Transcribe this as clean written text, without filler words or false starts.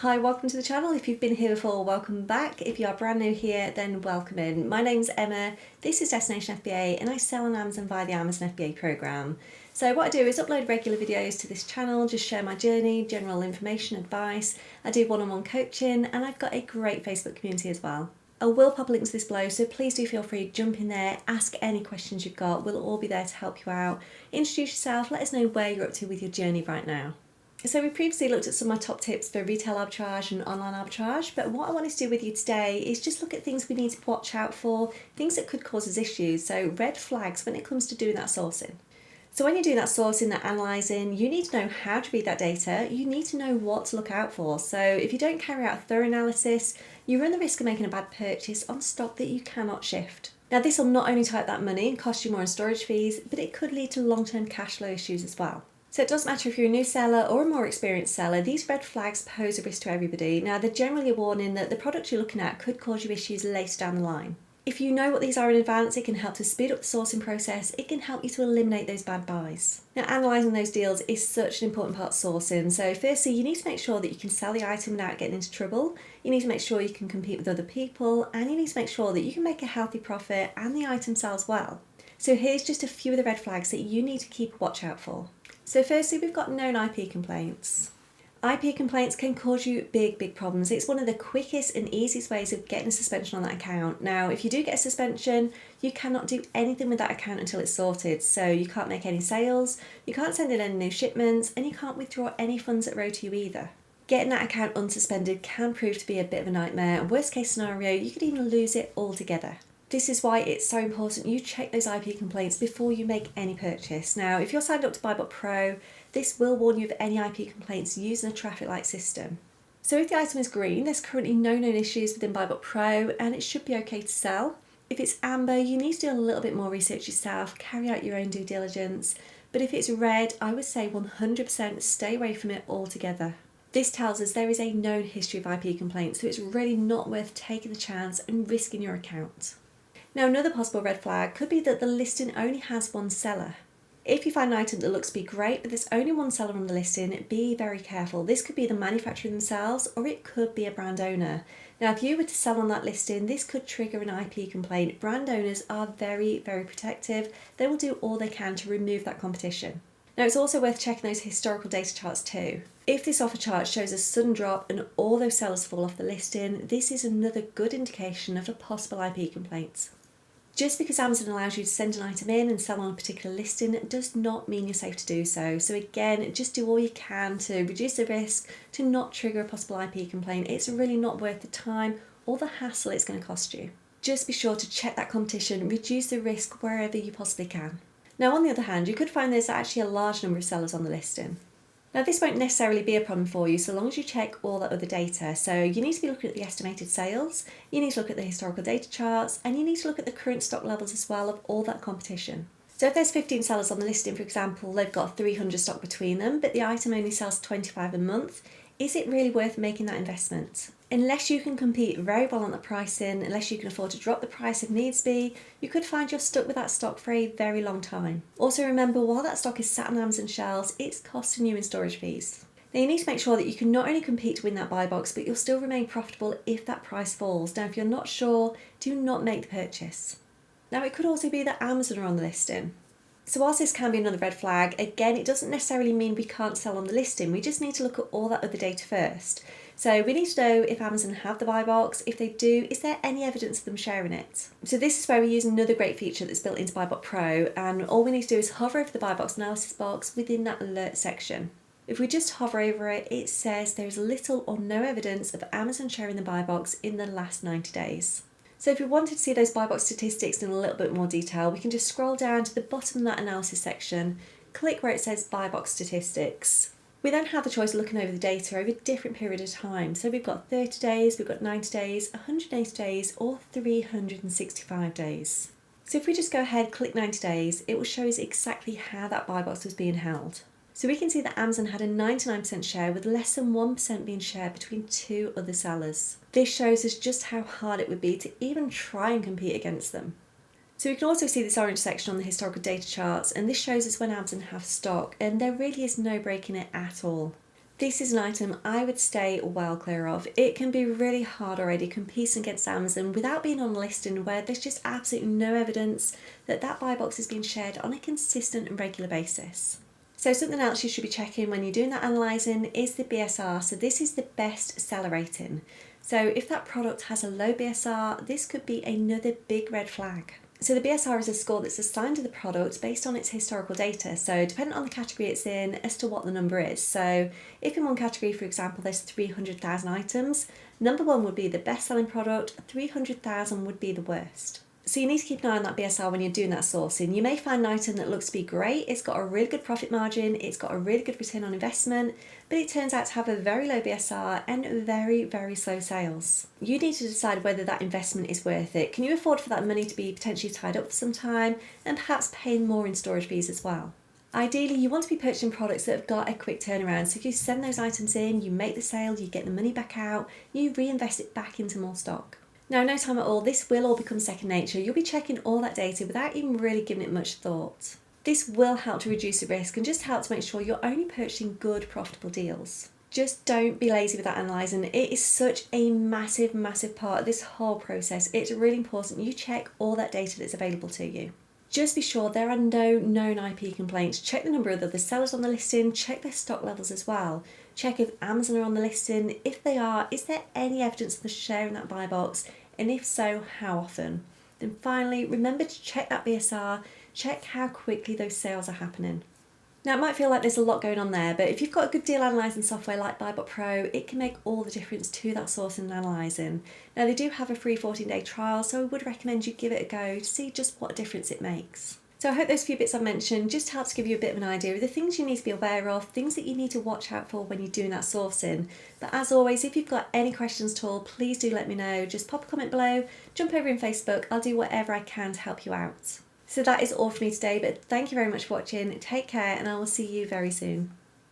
Hi, welcome to the channel. If you've been here before, welcome back. If you are brand new here, then welcome in. My name's Emma, this is Destination FBA and I sell on Amazon via the Amazon FBA programme. So what I do is upload regular videos to this channel, just share my journey, general information, advice. I do one-on-one coaching and I've got a great Facebook community as well. I will pop links to this below, so please do feel free to jump in there, ask any questions you've got. We'll all be there to help you out. Introduce yourself, let us know where you're up to with your journey right now. So we previously looked at some of my top tips for retail arbitrage and online arbitrage, but what I wanted to do with you today is just look at things we need to watch out for, things that could cause us issues, so red flags when it comes to doing that sourcing. So when you're doing that sourcing, that analysing, you need to know how to read that data, you need to know what to look out for. So if you don't carry out a thorough analysis, you run the risk of making a bad purchase on stock that you cannot shift. Now this will not only tie up that money and cost you more in storage fees, but it could lead to long-term cash flow issues as well. So it doesn't matter if you're a new seller or a more experienced seller, these red flags pose a risk to everybody. Now they're generally a warning that the product you're looking at could cause you issues later down the line. If you know what these are in advance, it can help to speed up the sourcing process, it can help you to eliminate those bad buys. Now analysing those deals is such an important part of sourcing, so firstly you need to make sure that you can sell the item without getting into trouble, you need to make sure you can compete with other people, and you need to make sure that you can make a healthy profit and the item sells well. So here's just a few of the red flags that you need to keep a watch out for. So firstly, we've got known IP complaints. IP complaints can cause you big problems. It's one of the quickest and easiest ways of getting a suspension on that account. Now, if you do get a suspension, you cannot do anything with that account until it's sorted. So you can't make any sales, you can't send in any new shipments, and you can't withdraw any funds that row to you either. Getting that account unsuspended can prove to be a bit of a nightmare. Worst case scenario, you could even lose it altogether. This is why it's so important you check those IP complaints before you make any purchase. Now, if you're signed up to BuyBot Pro, this will warn you of any IP complaints using a traffic light system. So if the item is green, there's currently no known issues within BuyBot Pro and it should be okay to sell. If it's amber, you need to do a little bit more research yourself, carry out your own due diligence. But if it's red, I would say 100% stay away from it altogether. This tells us there is a known history of IP complaints, so it's really not worth taking the chance and risking your account. Now another possible red flag could be that the listing only has one seller. If you find an item that looks to be great but there's only one seller on the listing, be very careful. This could be the manufacturer themselves or it could be a brand owner. Now if you were to sell on that listing, this could trigger an IP complaint. Brand owners are very protective. They will do all they can to remove that competition. Now it's also worth checking those historical data charts too. If this offer chart shows a sudden drop and all those sellers fall off the listing, this is another good indication of a possible IP complaint. Just because Amazon allows you to send an item in and sell on a particular listing does not mean you're safe to do so. So again, just do all you can to reduce the risk, to not trigger a possible IP complaint. It's really not worth the time or the hassle it's going to cost you. Just be sure to check that competition, reduce the risk wherever you possibly can. Now on the other hand, you could find there's actually a large number of sellers on the listing. Now this won't necessarily be a problem for you so long as you check all that other data. So you need to be looking at the estimated sales, you need to look at the historical data charts, and you need to look at the current stock levels as well of all that competition. So if there's 15 sellers on the listing, for example, they've got 300 stock between them, but the item only sells 25 a month, is it really worth making that investment? Unless you can compete very well on the pricing, unless you can afford to drop the price if needs be, you could find you're stuck with that stock for a very long time. Also remember, while that stock is sat on Amazon shelves, it's costing you in storage fees. Now you need to make sure that you can not only compete to win that buy box, but you'll still remain profitable if that price falls. Now if you're not sure, do not make the purchase. Now it could also be that Amazon are on the listing. So whilst this can be another red flag, again, it doesn't necessarily mean we can't sell on the listing. We just need to look at all that other data first. So we need to know if Amazon have the buy box. If they do, is there any evidence of them sharing it? So this is where we use another great feature that's built into BuyBot Pro, and all we need to do is hover over the buy box analysis box within that alert section. If we just hover over it, it says there is little or no evidence of Amazon sharing the buy box in the last 90 days. So if we wanted to see those buy box statistics in a little bit more detail, we can just scroll down to the bottom of that analysis section, click where it says buy box statistics. We then have the choice of looking over the data over a different period of time. So we've got 30 days, we've got 90 days, 180 days, or 365 days. So if we just go ahead, click 90 days, it will show us exactly how that buy box was being held. So we can see that Amazon had a 99% share with less than 1% being shared between two other sellers. This shows us just how hard it would be to even try and compete against them. So we can also see this orange section on the historical data charts, and this shows us when Amazon have stock, and there really is no break in it at all. This is an item I would stay well clear of. It can be really hard already competing against Amazon without being on a listing where there's just absolutely no evidence that that buy box is being shared on a consistent and regular basis. So something else you should be checking when you're doing that analysing is the BSR. So this is the best seller rating. So if that product has a low BSR, this could be another big red flag. So the BSR is a score that's assigned to the product based on its historical data. So depending on the category it's in as to what the number is. So if in one category, for example, there's 300,000 items, number one would be the best selling product, 300,000 would be the worst. So you need to keep an eye on that BSR when you're doing that sourcing. You may find an item that looks to be great, it's got a really good profit margin, it's got a really good return on investment, but it turns out to have a very low BSR and very, very slow sales. You need to decide whether that investment is worth it. Can you afford for that money to be potentially tied up for some time and perhaps paying more in storage fees as well? Ideally, you want to be purchasing products that have got a quick turnaround. So if you send those items in, you make the sale, you get the money back out, you reinvest it back into more stock. Now, no time at all, this will all become second nature. You'll be checking all that data without even really giving it much thought. This will help to reduce the risk and just help to make sure you're only purchasing good, profitable deals. Just don't be lazy with that analysing. It is such a massive, massive part of this whole process. It's really important you check all that data that's available to you. Just be sure there are no known IP complaints. Check the number of other sellers on the listing, check their stock levels as well. Check if Amazon are on the listing. If they are, is there any evidence of the share in that buy box? And if so, how often? Then finally, remember to check that BSR, check how quickly those sales are happening. Now, it might feel like there's a lot going on there, but if you've got a good deal analysing software like BuyBot Pro, it can make all the difference to that sourcing and analysing. Now, they do have a free 14-day trial, so I would recommend you give it a go to see just what difference it makes. So I hope those few bits I've mentioned just helps give you a bit of an idea of the things you need to be aware of, things that you need to watch out for when you're doing that sourcing. But as always, if you've got any questions at all, please do let me know. Just pop a comment below, jump over in Facebook, I'll do whatever I can to help you out. So that is all for me today, but thank you very much for watching, take care, and I will see you very soon.